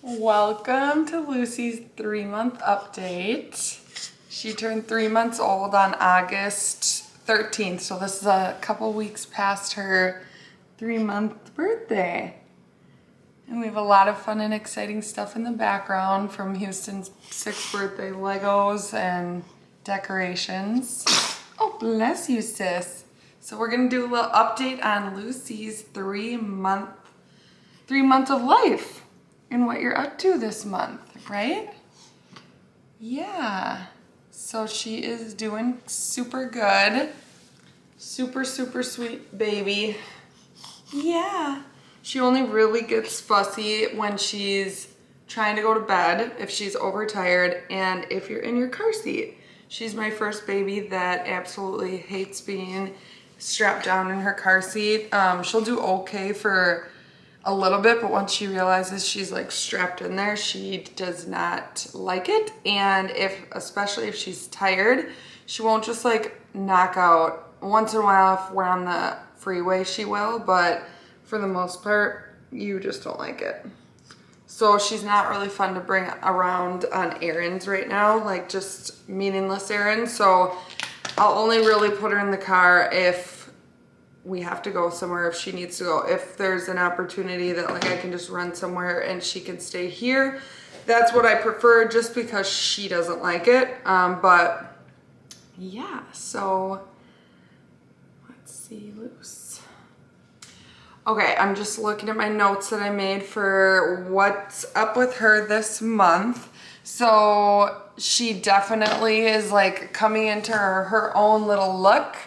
Welcome to Lucy's 3-month update. She turned 3 months old on August 13th, so this is a couple weeks past her 3-month birthday. And we have a lot of fun and exciting stuff in the background from Houston's 6th birthday Legos and decorations. Oh, bless you, sis. So we're gonna do a little update on Lucy's 3 months of life and what you're up to this month, right? Yeah. So she is doing super good. Super, super sweet baby. Yeah. She only really gets fussy when she's trying to go to bed, if she's overtired, and if you're in your car seat. She's my first baby that absolutely hates being strapped down in her car seat. She'll do okay for a little bit, but once she realizes she's like strapped in there, she does not like it. And especially if she's tired, she won't just like knock out. Once in a while, if we're on the freeway, she will, but for the most part, you just don't like it. So she's not really fun to bring around on errands right now, like just meaningless errands. So I'll only really put her in the car if we have to go somewhere, if she needs to go. If there's an opportunity that like I can just run somewhere and she can stay here, that's what I prefer, just because she doesn't like it. But yeah, so let's see, Luce. Okay, I'm just looking at my notes that I made for what's up with her this month. So she definitely is like coming into her own little look.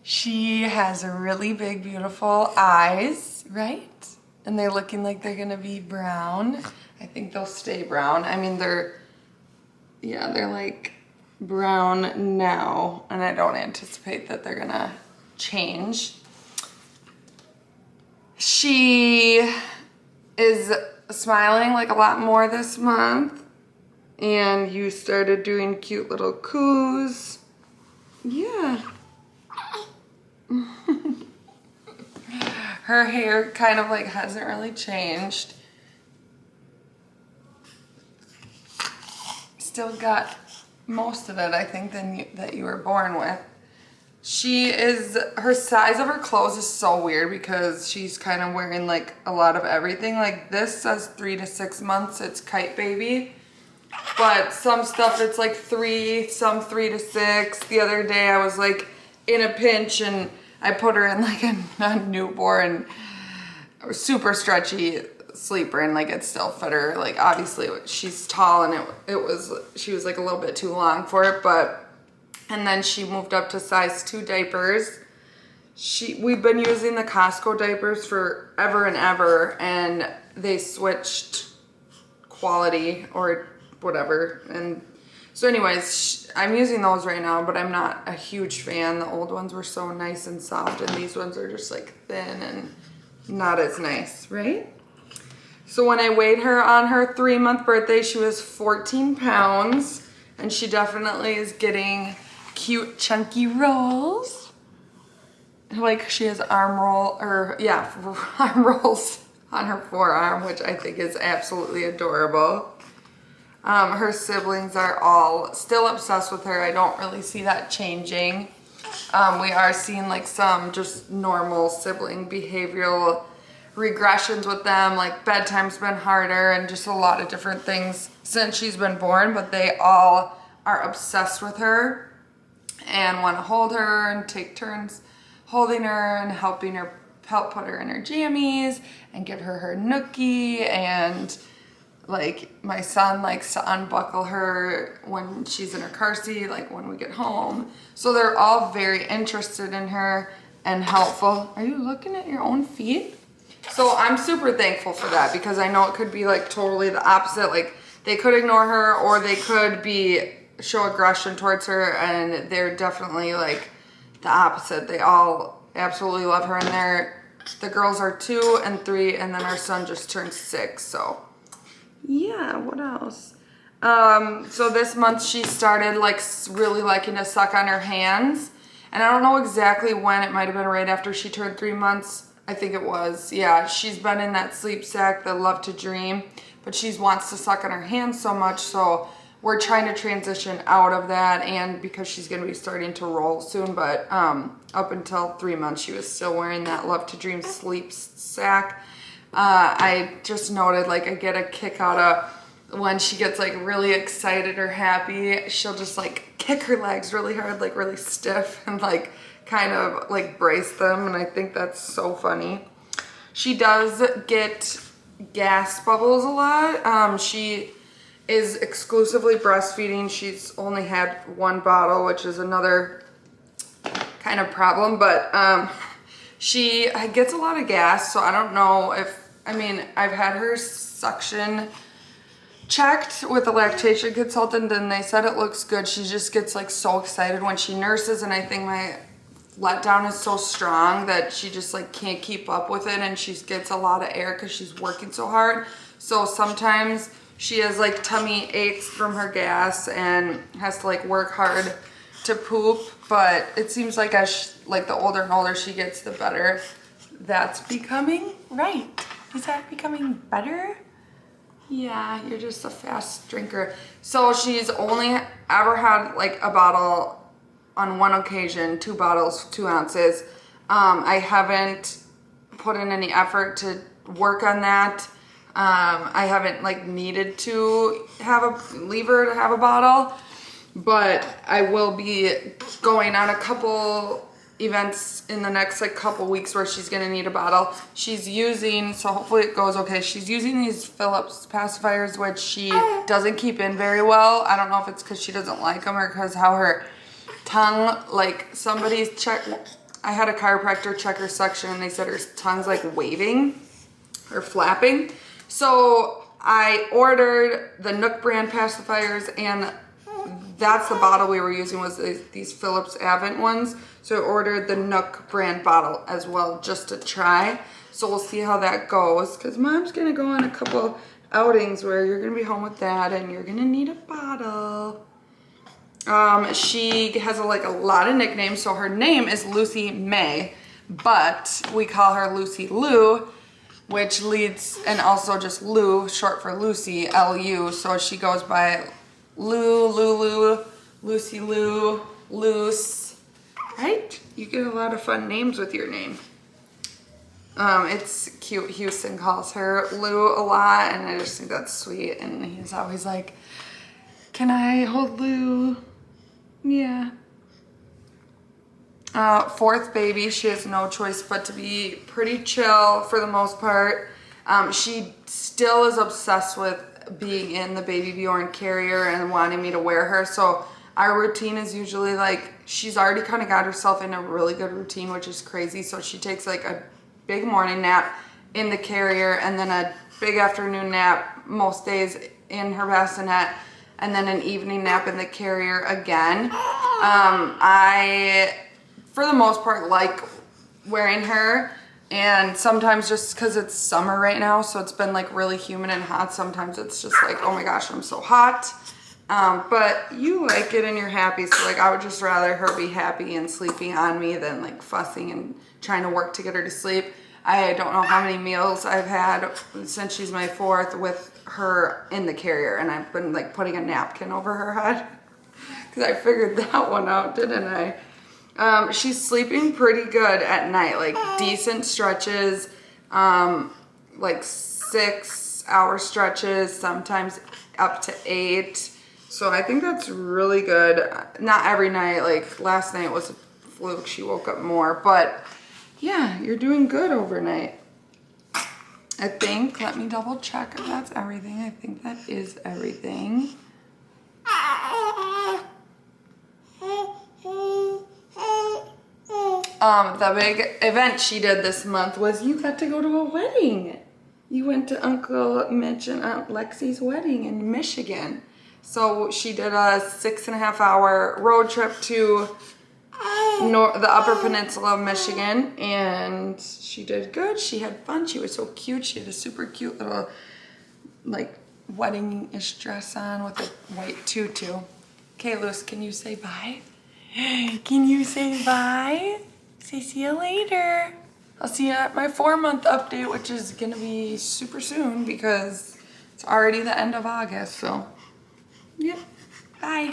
She has really big, beautiful eyes, right? And they're looking like they're gonna be brown. I think they'll stay brown. I mean, they're like brown now, and I don't anticipate that they're gonna change. She is smiling like a lot more this month, and you started doing cute little coos. Yeah. Her hair kind of like hasn't really changed. Still got most of it, I think, that you were born with. Her size of her clothes is so weird because she's kind of wearing like a lot of everything. Like this says 3 to 6 months, it's Kite Baby. But some stuff it's like 3, some 3 to 6. The other day I was like in a pinch and I put her in like a newborn, super stretchy sleeper, and like it still fit her. Like obviously she's tall and she was like a little bit too long for it, and then she moved up to size 2 diapers. We've been using the Costco diapers for ever and ever, and they switched quality or whatever, and so anyways, I'm using those right now, but I'm not a huge fan. The old ones were so nice and soft, and these ones are just like thin and not as nice, right? So when I weighed her on her 3-month birthday, she was 14 pounds, and she definitely is getting cute chunky rolls. Like she has arm rolls on her forearm, which I think is absolutely adorable. Her siblings are all still obsessed with her. I don't really see that changing. We are seeing like some just normal sibling behavioral regressions with them, like bedtime's been harder and just a lot of different things since she's been born, but they all are obsessed with her and want to hold her and take turns holding her and help put her in her jammies and give her nookie. And like my son likes to unbuckle her when she's in her car seat, like when we get home. So they're all very interested in her and helpful. Are you looking at your own feet? So I'm super thankful for that, because I know it could be like totally the opposite. Like they could ignore her or they could show aggression towards her, and they're definitely like the opposite. They all absolutely love her, and the girls are 2 and 3, and then our son just turned 6, so yeah, what else? So this month she started like really liking to suck on her hands, and I don't know exactly when. It might have been right after she turned 3 months. I think it was. Yeah, she's been in that sleep sack, the Love to Dream, but she wants to suck on her hands so much, so we're trying to transition out of that, and because she's going to be starting to roll soon, but up until 3 months, she was still wearing that Love to Dream sleep sack. I just noted, like, I get a kick out of when she gets, like, really excited or happy, she'll just, like, kick her legs really hard, like, really stiff, and, like, kind of, like, brace them, and I think that's so funny. She does get gas bubbles a lot. She is exclusively breastfeeding. She's only had 1 bottle, which is another kind of problem, but she gets a lot of gas, so I don't know if, I mean, I've had her suction checked with a lactation consultant and they said it looks good. She just gets like so excited when she nurses, and I think my letdown is so strong that she just like can't keep up with it, and she gets a lot of air because she's working so hard. So sometimes she has like tummy aches from her gas and has to like work hard to poop, but it seems like as like the older and older she gets, the better that's becoming. Right, is that becoming better? Yeah, you're just a fast drinker. So she's only ever had like a bottle on 1 occasion, 2 bottles, 2 ounces. I haven't put in any effort to work on that. I haven't like needed to leave her to have a bottle, but I will be going on a couple events in the next like couple weeks where she's gonna need a bottle. She's using, so hopefully it goes okay, she's using these Philips pacifiers, which she doesn't keep in very well. I don't know if it's because she doesn't like them or because how her tongue, like somebody's I had a chiropractor check her suction and they said her tongue's like waving or flapping. So I ordered the Nook brand pacifiers, and that's the bottle we were using, was these Philips Avent ones. So I ordered the Nook brand bottle as well just to try. So we'll see how that goes, because Mom's gonna go on a couple outings where you're gonna be home with Dad and you're gonna need a bottle. She has like a lot of nicknames. So her name is Lucy May, but we call her Lucy Lou, which leads, and also just Lou, short for Lucy, L-U. So she goes by Lou, Lulu, Lucy Lou, Luce, right? You get a lot of fun names with your name. It's cute. Houston calls her Lou a lot, and I just think that's sweet. And he's always like, can I hold Lou? Yeah. 4th baby, she has no choice but to be pretty chill for the most part. She still is obsessed with being in the Baby Bjorn carrier and wanting me to wear her. So our routine is usually like, she's already kind of got herself in a really good routine, which is crazy. So she takes like a big morning nap in the carrier and then a big afternoon nap most days in her bassinet, and then an evening nap in the carrier again. I, for the most part, like wearing her, and sometimes just because it's summer right now, so it's been like really humid and hot, sometimes it's just like, oh my gosh, I'm so hot. But you like it and you're happy, so like I would just rather her be happy and sleeping on me than like fussing and trying to work to get her to sleep. I don't know how many meals I've had since she's my 4th with her in the carrier, and I've been like putting a napkin over her head because I figured that one out, didn't I? She's sleeping pretty good at night, like decent stretches, like 6-hour stretches, sometimes up to 8. So I think that's really good. Not every night, like last night was a fluke, she woke up more, but yeah, you're doing good overnight. I think, let me double check if that's everything. I think that is everything. The big event she did this month was you got to go to a wedding. You went to Uncle Mitch and Aunt Lexi's wedding in Michigan. So she did a 6.5-hour road trip to the Upper Peninsula of Michigan, and she did good. She had fun. She was so cute. She had a super cute little like wedding-ish dress on with a white tutu. Okay, Luce, can you say bye? Can you say bye? Say see you later. I'll see you at my 4-month update, which is gonna be super soon because it's already the end of August, so. Yep, bye.